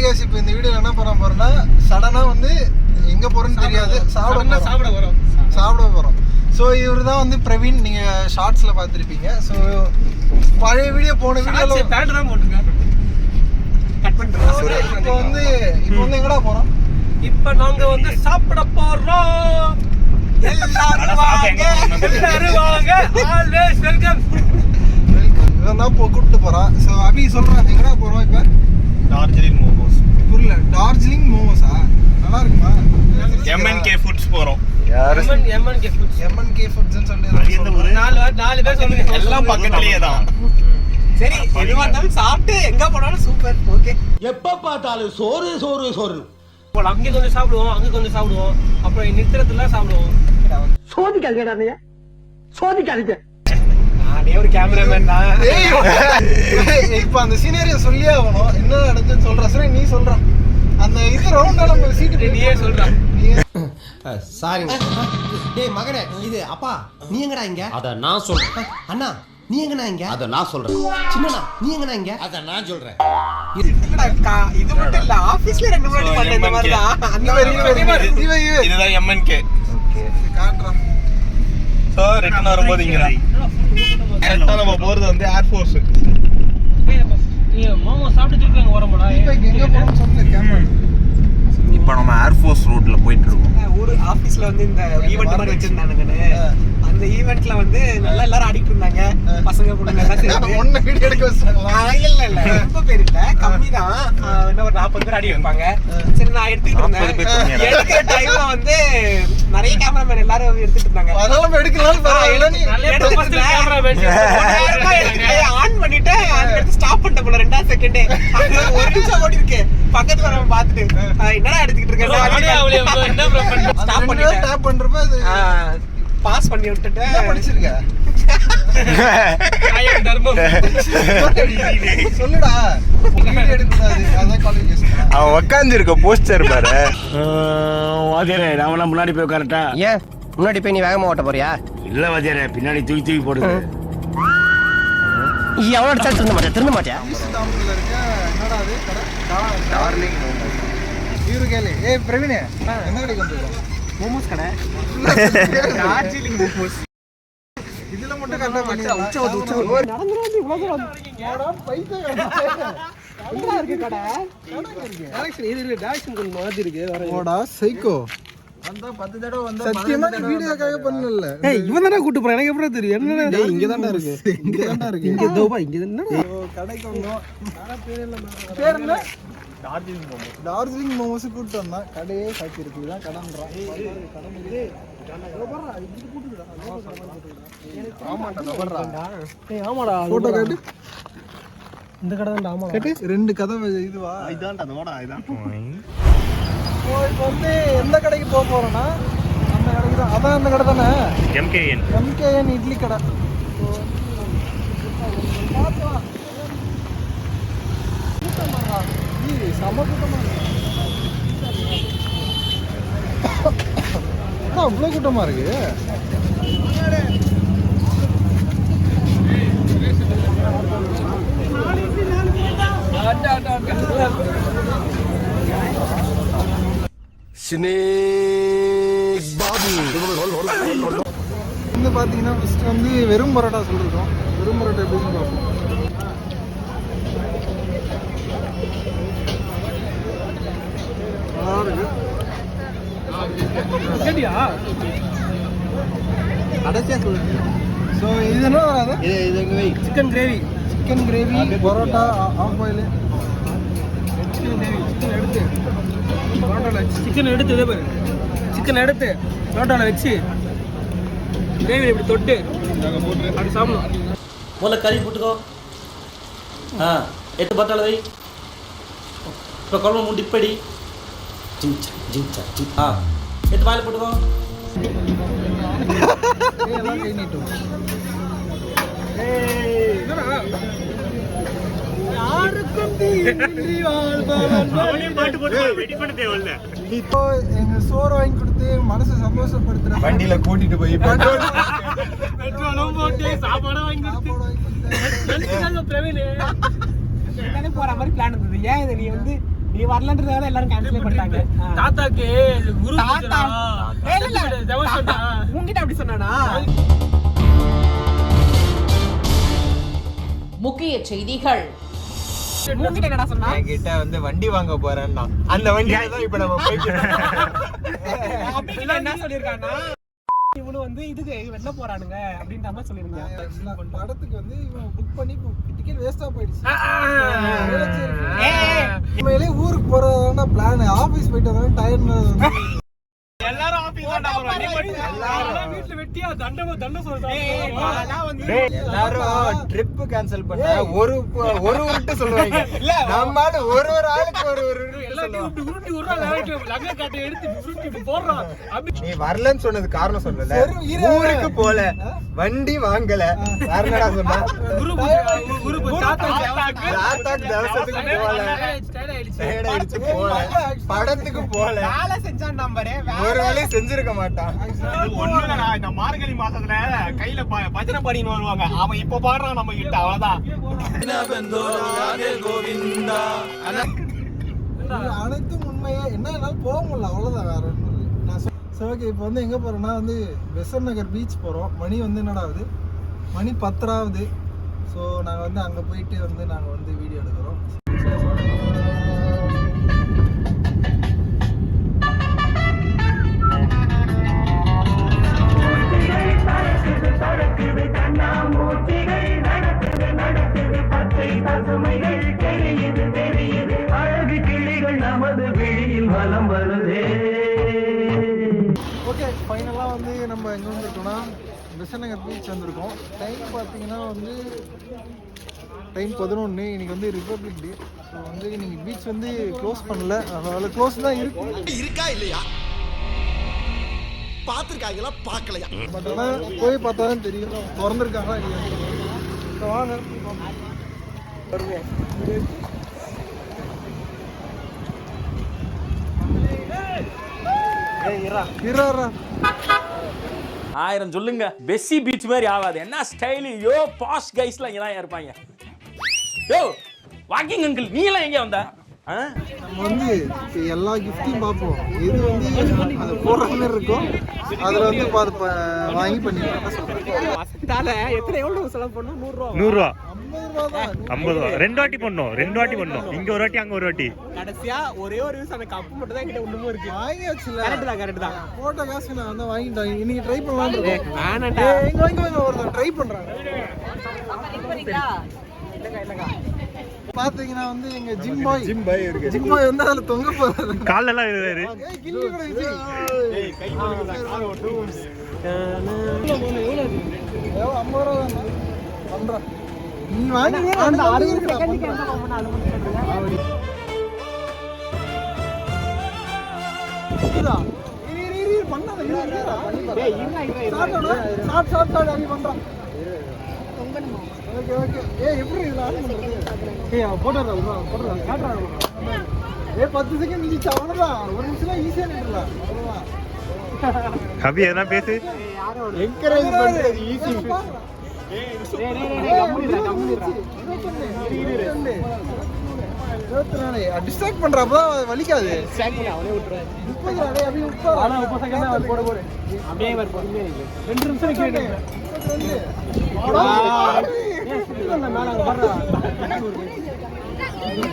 Hi guys, இப்போ இந்த video என்ன பண்ண போறோம்னா சடனா வந்து எங்க போறோம்னு தெரியாது, சாப்பிட போறோம். ஸோ இவர் தான் வந்து பிரவீன், நீங்க ஷார்ட்ஸ்ல பார்த்துருப்பீங்க. ஸோ பழைய வீடியோ போன வீடியோல இப்போ வந்து எங்கடா போறோம்? இப்போ நாங்க வந்து சாப்பிட போறோம். எல்லாரும் வாங்க, ஆல்வேஸ் வெல்கம். இவன் தான் கூப்பிட்டு போறான். ஸோ அபி சொல்றான், எங்கடா போறோம்? இப்போ டார்ஜிலிங் மோமோஸ். புரியல, டார்ஜிலிங் மோமோஸா? நல்லா இருக்குமா? எம்என்கே ஃபுட்ஸ் போறோம். எம்என்கே ஃபுட்ஸ்னு சொல்லி நாலு பேர் சொல்லுங்க. எல்லாம் பக்கத்துலயே தான். சரி, எதுவா இருந்தாலும் சாப்பிட்டு எங்க போனாலும் சூப்பர். ஓகே, எப்ப பார்த்தாலும் சோறு சோறு சோறு. போலாம். அங்க கொஞ்சம் சாப்பிடுவோம், அங்க கொஞ்சம் சாப்பிடுவோம், அப்புறம் நிறுத்தத்துல சாப்பிடுவோம். சோதிக்காதீங்க, சோதிக்காதீங்க. நானே ஒரு கேமராமேன் தான். இப்ப அந்த சீனரியை சொல்லியே ஆகணும். என்ன நடந்துன்னு சொல்ற? சரி, நீ சொல்ற. அந்த இது ரவுண்டால நம்ம சீட்டு நீயே சொல்ற. சாரி டேய் மகனே, இது அப்பா நீ எங்கடா இங்க? அத நான் சொல்றேன். அண்ணா நீ எங்கடா இங்க? அத நான் சொல்றேன். சின்னண்ணா நீ எங்கடா இங்க? அத நான் சொல்றேன். இது மட்டும் இல்ல, ஆபீஸ்ல ரெண்டு முன்னாடி பண்ண இந்த மாதிரி தான். இதுதான் எம்என்கே. ஓகே, காட்றோம். சோ ரிட்டர்ன் வரும்போது இங்க கரெக்ட்டா நம்ம போறது வந்து ஏர் ஃபோர்ஸ். நீ மாமா சாப்பிட்டு திருப்பி வரமாடா? இப்போ எங்க போறோம்னு சொல்லு கேமரா. இப்போ நம்ம ஏர் ஃபோர்ஸ் ரோட்ல போயிட்டு இருக்கோம். ஒரு ஆபீஸ்ல வந்து இந்த ஈவென்ட் மாதிரி வச்சிருந்தானுங்க. அந்த ஈவென்ட்ல வந்து நல்லா எல்லாரும் ஆடிட்டு இருந்தாங்க, பசங்க பொண்ணுங்க எல்லாம் சேர்ந்து. ஒண்ணு வீடியோ எடுக்க வச்சாங்களா? இல்ல ரொம்ப பேர் இல்ல, கம்மிதான். என்ன ஒரு 40 பேர் ஆடி வைப்பாங்க. சரி, நான் எடுத்துட்டு இருந்தேன். எடுக்கிற டைம்ல வந்து நிறைய கேமராமேன் எல்லாரும் எடுத்துட்டு இருந்தாங்க. அதனால நம்ம எடுக்கலாம் பரவாயில்ல. நீ ஆன் பண்ணிட்டு அடுத்து ஸ்டாப் பண்ணிட்ட போல 2 செகண்டே. ஒரு நிமிஷம் ஓடி இருக்கு. பக்கத்துல நம்ம பாத்துட்டு என்னடா எடுத்துக்கிட்டு இருக்கேன். ஸ்டாப் பண்ணிட்டு டாப் பண்றப்ப அது பாஸ் பண்ணி விட்டுட்டு படிச்சிருக்க. தர்மம் சொல்லுடா, வீடியோ எடுக்கக்கூடாது, அதான் காலேஜ். அவன் உட்கார்ந்து இருக்க போஸ்டர் பாரு. வாத்தியாரே, நான் முன்னாடி போய் உட்காரட்டா? ஏன் முன்னாடி போய் நீ வேகமா ஓட்ட போறியா? இல்ல வாத்தியாரே, பின்னாடி தூக்கி தூக்கி போடுங்க. எவ்வளோ அடிச்சாலும் திருந்த மாட்டியா? தாம்பூர்ல இருக்க என்னடா அது கடை? டார்லிங் மோமோஸ். இவரு கேளு. ஏய் பிரவீன், என்ன கடைக்கு வந்திருக்கோம்? மோமோஸ் கடை. டார்ஜிலிங் மோமோஸ். இதுல மட்டும் கரெக்டா பண்ணிடலாம். நடந்துறாது இவ்வளவு பைசா இருக்கு கடை. டைரக்ஷன் இது டைரக்ஷன் கொஞ்சம் மாத்தி இருக்கு. ஓடா சைக்கோ. வந்தா 10 தடவை வந்தா சத்தியமா வீடியோக்காக பண்ணல. ஏய், இவன் தான கூட்டி போறான். எனக்கு எப்படி தெரியும்? என்ன டேய், இங்க தான்டா இருக்கு. இங்க தான்டா இருக்கு. இங்க தோபா இங்க என்ன கடைக்கு வந்தோம். பேர் என்ன? டார்ஜிலிங் மோமோஸ் கூட்டி வந்தா கடையே சாத்தி இருக்கு. இதான் கடன்றான். ஆமாடா, போட்டோ காட்டு. இந்த கடை தான். ஆமா, கேட்டு 2 கதவு இதுவா? இதான்டா நோடா இதான். இப்போ வந்து எந்த கடைக்கு போக போறோம்னா அந்த கடைக்கு தான். அதான் அந்த கடை தானே, எம்கேஎன் இட்லி கடை. செம கூட்டமா அவ்வளோ கூட்டமா இருக்கு. வந்து பார்த்தீங்கன்னா ஃபர்ஸ்ட் வந்து வெறும் பரோட்டா சொல்லியிருக்கோம். வெறும் பரோட்டா எப்படின்னு பார்ப்போம். நல்லா இருக்கு. கடைசியாக சொல்லுங்க. ஸோ இது என்ன வராது? Chicken gravy. Chicken gravy, parotta, half boil. Chicken எடுத்து இதே பாரு, சிக்கன் எடுத்து பரோட்டாவில் வச்சு கிரேவி இப்படி தொட்டு அப்படி சாப்பிடணும். முதல்ல கறி போட்டுக்கோ. 8 பட்டாள வை. இப்போ குழம்பு மூணு டிப்படி. ஜிங்சா ஜிங்சா ஜிங். 8 வாயில் போட்டுக்கோ. கை நீட்டும். இப்போ எங்க சோறு வாங்கி கொடுத்து மனசை சந்தோஷப்படுத்துற வண்டியில கூட்டிட்டு போய் சாப்பாடு வாங்கி பிரவீன் போற மாதிரி பிளான் இருந்தது. ஏன் இதை நீ வந்து நீ நீ வரலன்றதால எல்லாரும் கேன்சல் பண்ணிட்டாங்க. தாத்தாக்கு குரு தாத்தா உங்ககிட்ட அப்படி சொன்னானா? முக்கிய செய்திகள். உங்ககிட்ட என்னடா சொன்னா? என்கிட்ட வந்து வண்டி வாங்க போறேன்னா அந்த வண்டியால தான் இப்ப நம்ம போயிட்டு அப்படி என்ன சொல்லிருக்கானா? இவனு வந்து இதுக்கு வெளில போறானுங்க அப்படின்ற மாதிரி சொல்லிருக்காங்க. படத்துக்கு வந்து இவன் புக் பண்ணி டிக்கெட் வேஸ்டா போயிடுச்சு. ஏய் ஊருக்கு போறதான பிளான். ஆபீஸ் போயிட்டு வந்தா டயர்ட். எல்லாரும் ஆபீஸ் தான்டா போறோம். நீ மட்டும் எல்லாரும் வீட்ல வெட்டியா தண்டம் சொல்றாங்க. எல்லாரும் ட்ரிப் கேன்சல் பண்ண ஒரு உருட்டு சொல்லுவாங்க. நம்மால ஒரு ஆளுக்கு ஒரு உருட்டி ஒரு லங்க காட்டை எடுத்து உருட்டி போடுறான். நீ வரலன்னு சொன்னது காரணம் சொல்லல. ஊருக்கு போல வண்டி வாங்கல. வேற என்னடா சொன்னா? குரு தாத்தாக்கு தவசத்துக்கு போல. டயர்டாயிடுச்சு போல. படத்துக்கு போல. வேலை செஞ்சான் நம்பரே. ஒரு வேலையும் செஞ்சிருக்க மாட்டான். ஒண்ணுலடா, இந்த மார்கழி மாசத்துல கையில பஜனை பாடின்னு வருவாங்க. அவன் இப்ப பாடுறான் நம்ம கிட்ட, அவ்வளவுதான். அனைத்தும் உண்மையே. என்ன போக முடியல, அவ்வளவுதான். வேற ஒன்றும் இல்லை. நான் ஓகே. இப்போ வந்து எங்க போறோம்னா வந்து பெசன்ட் நகர் பீச் போறோம். மணி வந்து என்னடா ஆகுது? மணி 10 ஆகுது. ஸோ நாங்கள் வந்து அங்கே போயிட்டு வந்து நாங்கள் வந்து வீடியோ எடுக்கிறோம். ஓகே, ஃபைனலாக வந்து நம்ம எங்கே வந்துருக்கோம்னா பெசன்ட் நகர் பீச் வந்திருக்கோம். டைம் பார்த்தீங்கன்னா வந்து டைம் 11. இன்னைக்கு வந்து ரிப்பப்ளிக் டே. ஸோ வந்து இன்னைக்கு பீச் வந்து க்ளோஸ் பண்ணல. அதனால க்ளோஸ் தான் இருக்கா இல்லையா பார்த்துருக்காங்களா பார்க்கலையா? பட் ஆனால் போய் பார்த்தா தான் தெரியும் திறந்துருக்காங்களா இல்லையா. ஸோ வாங்க வருவோம். ஆயிரம் சொல்லுங்க, பெஸ்ஸி பீச் மாதிரி ஆகாது. என்ன ஸ்டைலு! யோ பாஷ் கைஸ்லாம் இங்கே தான் இருப்பாங்க. யோ வாக்கிங் அங்கிள், நீ எல்லாம் எங்கே வந்த? நம்ம வந்து எல்லா கிஃப்டையும் பார்ப்போம். இது வந்து அது போடுற மாதிரி இருக்கும். அதில் வந்து வாங்கி பண்ணிக்கலாம். எவ்வளவு செலவு பண்ணும்? 100 ரூபா. 100 ரூபா, 50 ரூபா தான். 50 ரூபா. 2 வாட்டி பண்ணோம். இங்க ஒரு வாட்டி, அங்க ஒரு வாட்டி. கடைசியா ஒரே ஒரு யூஸ் அந்த கப்பு மட்டும் தான் கிட்ட ஒண்ணுமே இருக்கு. வாங்கியாச்சுல. கரெக்ட் தான். போட்ட காசு நான் வந்து வாங்கிட்டேன். இன்னைக்கு ட்ரை பண்ணலாம்னு இருக்கோம். வேணாண்டா. எங்க வாங்க ஒருத்தர் ட்ரை பண்றாங்க. பாத்தீங்கன்னா வந்து எங்க ஜிம் பாய் இருக்கு. ஜிம் பாய் வந்து அதுல தொங்க போறாரு. கால்ல எல்லாம் இருக்காரு. கில்லி கூட விஜய். கை பண்ணுங்க, கால் ஓட்டு. ஏவோ 50 ரூபா தான் பண்றா. நீ வாங்கி அந்த 60 செகண்டுக்கு என்ன பண்ணனும் அது மட்டும் சொல்லுங்க. இதுடா. இரு பண்ணாத. டேய் இருடா. ஷார்ட் அப்படி பண்றான். ஓகே. ஏய் எப்படி இதுல ஆன் பண்றது? ஏய் போடுறா காட்றா. ஏய் 10 செகண்ட் நிச்சா அவ்வளவுதான். ஒரு நிமிஷம் ஈஸியா நின்றலாம். அவ்வளவுதான். கவி எதனா பேசு. என்கரேஜ் பண்றது ஈஸி. டிஸ்ட்ராக்ட் பண்றப்ப வலிக்காது. அவனே விட்டுறேன். 30 அடே அப்படியே உட்கார். ஆனா 30 செகண்ட் போடு. அப்படியே வர பொறுமையா இருக்கு. 2 நிமிஷம் நிக்கிறேன்.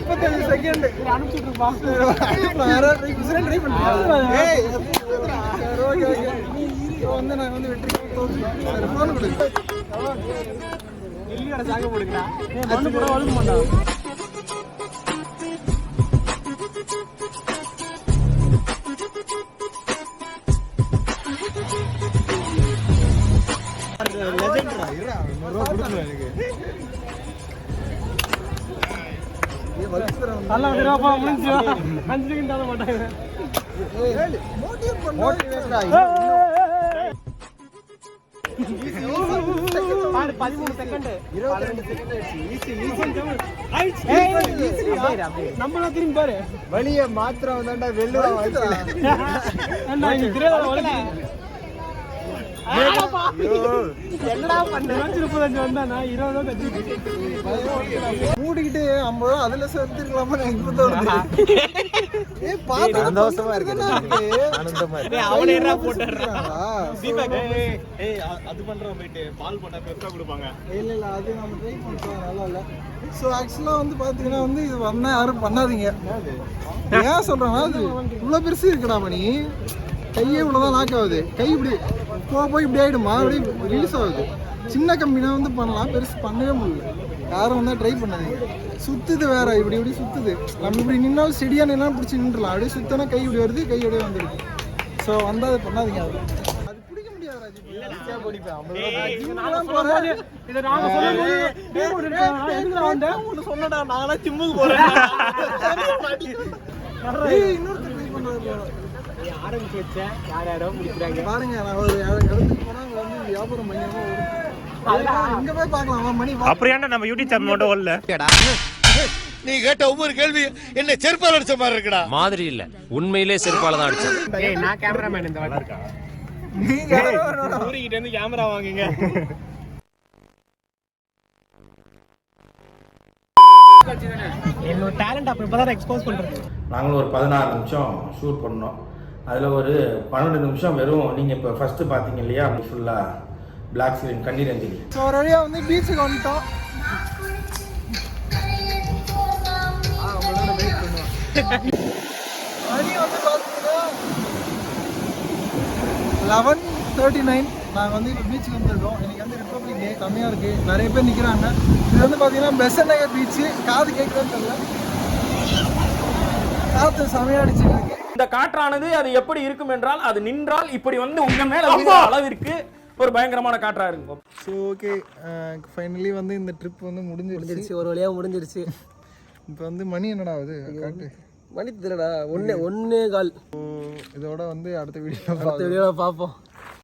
35 செகண்ட் அனுப்பிச்சுட்டு இருப்பா. ட்ரை பண்ணுறேன். ஏய் ஓகே. வந்து நான் வந்து வெற்றி ஃபோன் கொடுங்க. எல்லியோட சாக போடுங்கடா. மண்ணு கூட வழுக்க மாட்டான். லெஜெண்ட்ரா. இருடா 100 ரூபாய் கொடுக்கணும் எனக்கு. ஏய் வலிச்சுறேன். நல்லா விடுறாப்பா முடிஞ்சு. 5 செகண்ட் தான மாட்டாங்க. ஏய் மோட்டிவேட் பண்ணு. மோட்டிவேட்ரா. 13 செகண்ட். 22 second easy. நம்மள திரும்பி பாரு. வலிய மாத்திரம் தான்டா வெல்லுவா. அண்ணா இங்க கிரேவல வலிக்கு. என்னடா பண்ண 35 வந்தா நான் 20 மூடிக்கிட்டு 50 ரூபா அதுல சேர்த்துருக்கலாமா இப்ப தோணுது. பார்த்து சந்தோஷமா இருக்கு. ஆனந்தமா இருக்கு. அவனே என்ன போட்டுறான் அது பண்றோம் போயிட்டு பால் போட்டா பெருசா கொடுப்பாங்க. இல்ல அது நம்ம ட்ரை பண்ணலாம், நல்லா இல்ல. ஸோ ஆக்சுவலாக வந்து பார்த்தீங்கன்னா வந்து இது வந்தால் யாரும் பண்ணாதீங்க. ஏன் சொல்கிறேன்னா அது இவ்வளோ பெருசு இருக்குடா மணி, கையே இவ்வளோதான் லாக் ஆகுது. கை இப்படி போய் இப்படி ஆகிடுமா, அப்படியே ரிலீஸ் ஆகுது. சின்ன கம்பினா வந்து பண்ணலாம், பெருசு பண்ணவே முடியல. யாரும் வந்தால் ட்ரை பண்ணாதீங்க. சுற்றுது வேற, இப்படி இப்படி சுற்றுது. நம்ம இப்படி நின்னாலும் ஸ்டெடியாக நின்னா பிடிச்சி நின்றுலாம். அப்படியே சுற்றினா கை இப்படி வருது, கை அப்படியே வந்துடுது. ஸோ வந்தால் அது பண்ணாதீங்க. அது பிடிக்க முடியாது. சொன்னடா நான் ஜிம்முக்கு போறேன். ஆரம்பிச்சு வச்சேன், யாரோ முடிக்கிறாங்க பாருங்க. நான் ஒரு இடத்துக்கு போனா அங்க வந்து வியாபாரம் பண்ணியாம இங்க போய் பார்க்கலாமா மணி. அப்புறம் ஏன்டா நம்ம யூடியூப் சேனல் மட்டும் வரல? நீ கேட்ட ஒவ்வொரு கேள்வி என்ன செருப்பால் அடிச்ச மாதிரி இருக்குடா. மாதிரி இல்ல, உண்மையிலே செருப்பால தான் அடிச்சேன். ஏய் நான் கேமராமேன் இந்த வாட்டி. நீங்க ஊரிக்கிட்ட இருந்து கேமரா வாங்குங்க. என்னோட டேலண்ட் அப்ப இப்பதான் எக்ஸ்போஸ் பண்றது. நாங்களும் ஒரு 16 நிமிஷம் ஷூட் பண்ணோம். அதில் ஒரு 12 நிமிஷம் வெறும் நீங்கள் இப்போ ஃபஸ்ட்டு பார்த்தீங்க இல்லையா, ஃபுல்லாக பிளாக் ஸ்க்ரீன் கண்ணீர் அஞ்சலி. ஸோ ஒரு வழியாக வந்து பீச்சுக்கு வந்துட்டோம். மணி வந்து பார்த்தீங்கன்னா 11:39. நாங்கள் வந்து இப்போ பீச்சுக்கு வந்துருக்கோம். இன்னைக்கு வந்து ரிப்பப்ளிக் டே, கம்மியாக இருக்குது, நிறைய பேர் நிற்கிறாங்க. இது வந்து பார்த்தீங்கன்னா பெசன்ட் நகர் பீச்சு. காது கேட்குறதுன்னு தெரியல, காற்று செமையாக அடிச்சுட்டு இருக்கு. இந்த காற்றானது அது எப்படி இருக்கும் என்றால், அது நின்றால் இப்படி வந்து உங்க மேல விழுகிற அளவிற்கு ஒரு பயங்கரமான காற்றா இருக்கும். ஸோ ஓகே, ஃபைனலி வந்து இந்த ட்ரிப் வந்து முடிஞ்சிருச்சு. ஒரு வழியா முடிஞ்சிருச்சு. இப்போ வந்து மணி என்னடா ஆகுது காட்டு? மணி தெரியலடா, 1:15. இதோட வந்து அடுத்த வீடியோ வீடியோல பார்ப்போம்.